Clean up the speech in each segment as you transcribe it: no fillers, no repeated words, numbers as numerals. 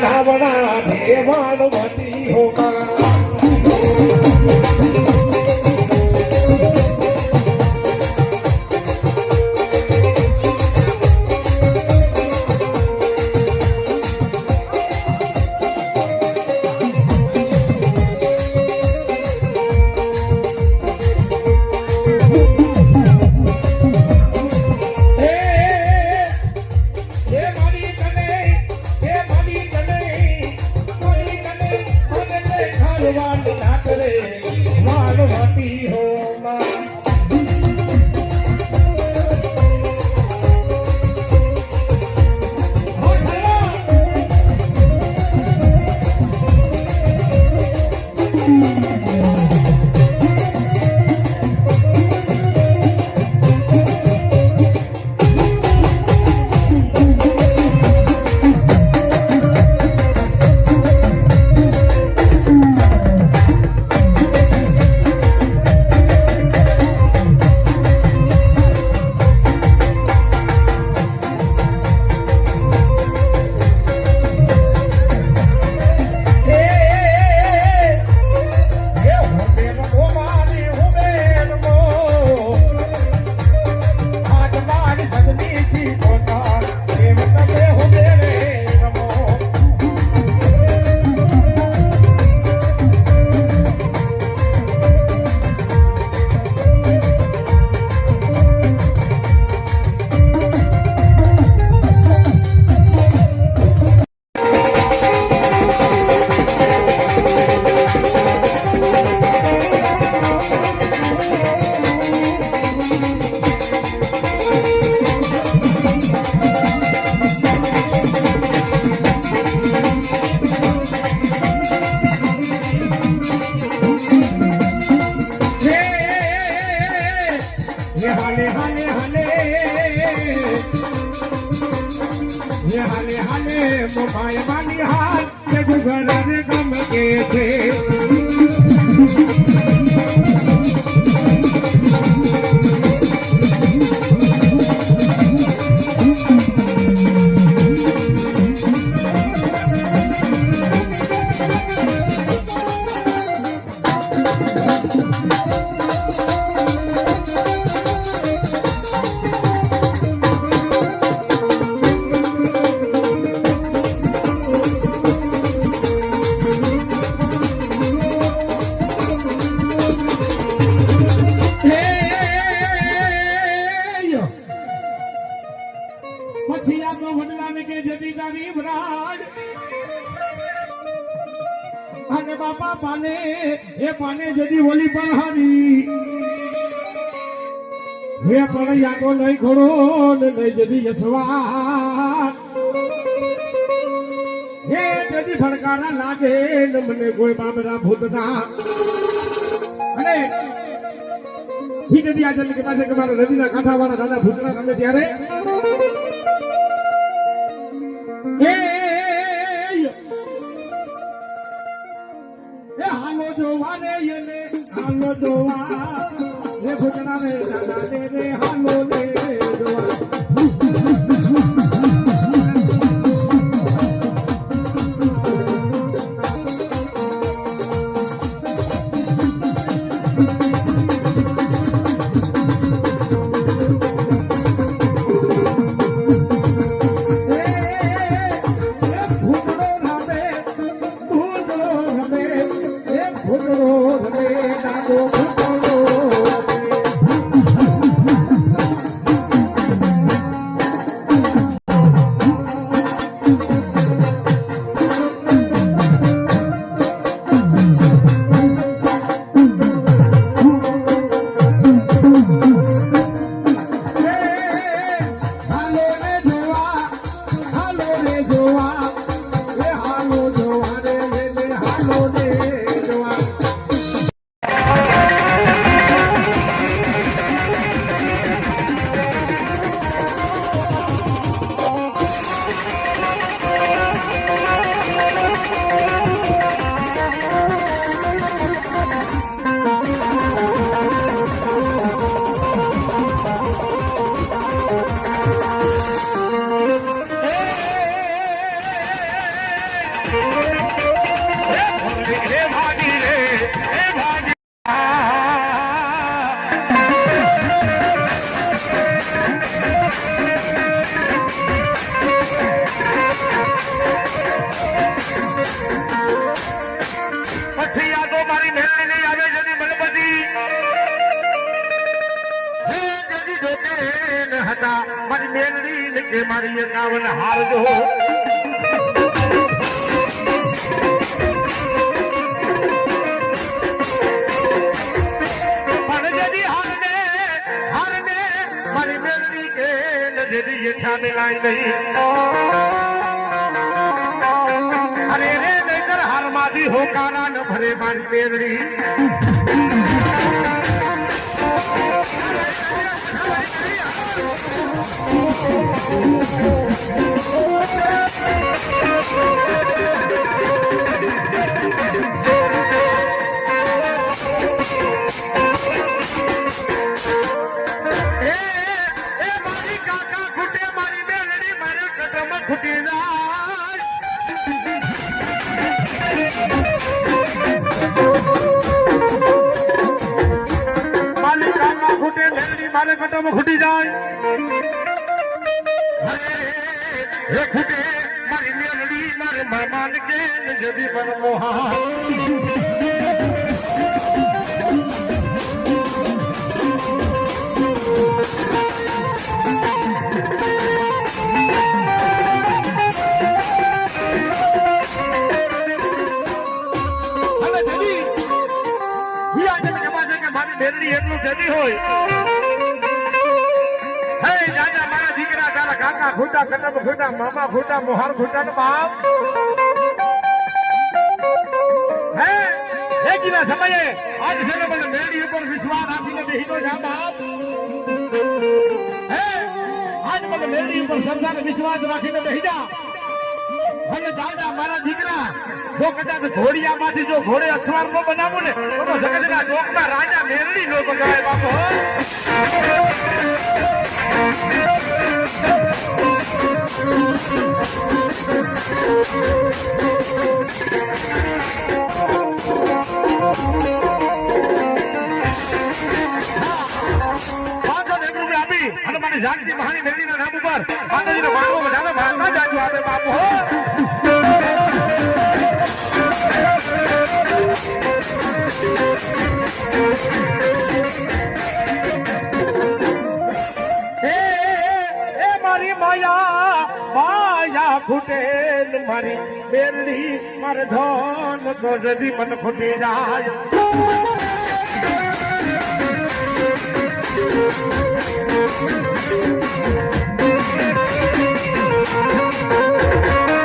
રાવણા દેવાણવતી હો બાપા પાને એ પાને જદી ઓલી પણ હારી હે પણ યાદો નહીં ખોડો ને નહીં જદી યસવા હે જદી ફડકારા લાગે ને મને કોઈ બાબરા ભૂતના અને ઠીક હતી આ જલ્દી કે પાસે કે મારા નદીના કાંઠાવાળા દાદા ભૂતના તમે ત્યારે હાલો જોવા રે યને હાલો જોવા રે ભૂતના રે દાદા રે હાલો રે જોવા હે ભાગી રે હે ભાગી પછી યાદો મારી મેળવી નહીં આવે જની બલપતિ હે જજી જોતે ન હતા મારી મેળવી ને કે મારી 51 હાર જો પણ જજી હારને મારી મેળવી કે ન જજી એ છાને લાઈ નહીં અરે રે નહીતર હારમાંથી હોકારા ન ભરે મારી મેળવી મારી કાકા ખૂટે મારી મેળવી મારે કદમ ખૂટી જાય મારી કાકા ખૂટે મેળવી મારે કદમ ખૂટી જાય હે ખૂટે મારી મેળવી મારે મહેમાન કે જદી પર મોહા મેરડી એટલું જતી હોય હે જાજા મારા દીકરા તારા કાકા ખોટા કદમ ખોટા મામા ખોટા મોહાર ખોટા નો બાપ હે એકીના સમયે આજ છે ને મને મેરડી ઉપર વિશ્વાસ રાખીને બેહીનો જા બાપ હે આજ મને મેરડી ઉપર સરદાર વિશ્વાસ રાખીને બેહી જા અને જાજા મારા દીકરા જો કદાચ ઘોડિયામાંથી જો ઘોડે અસવાર નો બનાવું ને તો જગતના ચોકમાં રાજા મેરડી નો બગાડે બાપો આપી અને મને જાગતી મહાની મેરડીના નામ ઉપર માતાજીનો વાળો બધાનો ભાગમાં જાજુ આપે બાપો મારી માયા ફૂટે મારી મેરડી મારે ધન તો જદી મન ફૂટી જાય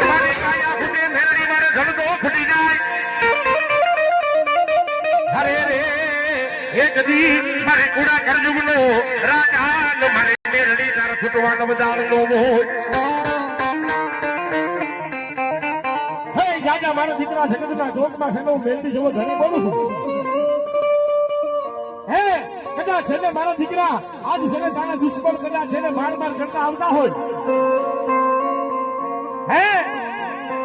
મારી માયા ફૂટે મેરડી મારે ધન તો ફૂટી જાય હરે રે એક દી મારે કુડા કરજુગનો રાજા મારે મેરડી તારા ફૂટવાનો બજાર નો મોહ હે જાજા મારા દીકરા જગતના ચોકમાં છે હું મેરડી જેવો ધણી બોલું છું હે કદાચ છે મારા દીકરા આજ છે તારા દુશ્મન કદાચ છે માર કરતા આવતા હોય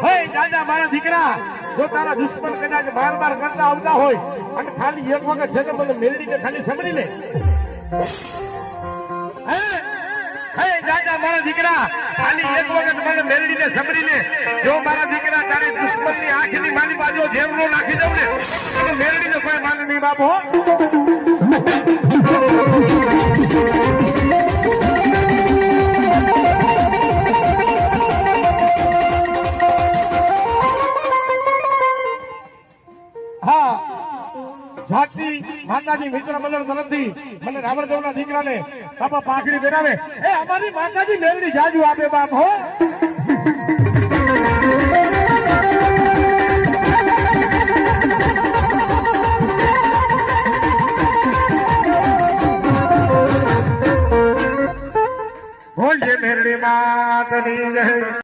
હે જાજા મારા દીકરા જો તારા દુશ્મન કદાચ માર કરતા આવતા હોય અને ખાલી એક વખત છે મને મેરડીને ખાલી સમજી લે મારા દીકરા ખાલી એક વખત મને મેરડીને સમરી લે જો મારા દીકરા તારી દુશ્મનની આંખની મારી બાજુ જેવડો નાખી દઉં ને તો મેરડીને કોઈ માન નહીં બાપો હા ઝાંસી માતાજી મિત્ર મંડળ તરફથી મને રાવણદેવના દીકરાને બાપા પાંખડી પહેરાવે એ અમારી માતાજી મેરડી જાજુ આપે બાપ હો બોલજે મેરડી માતની જય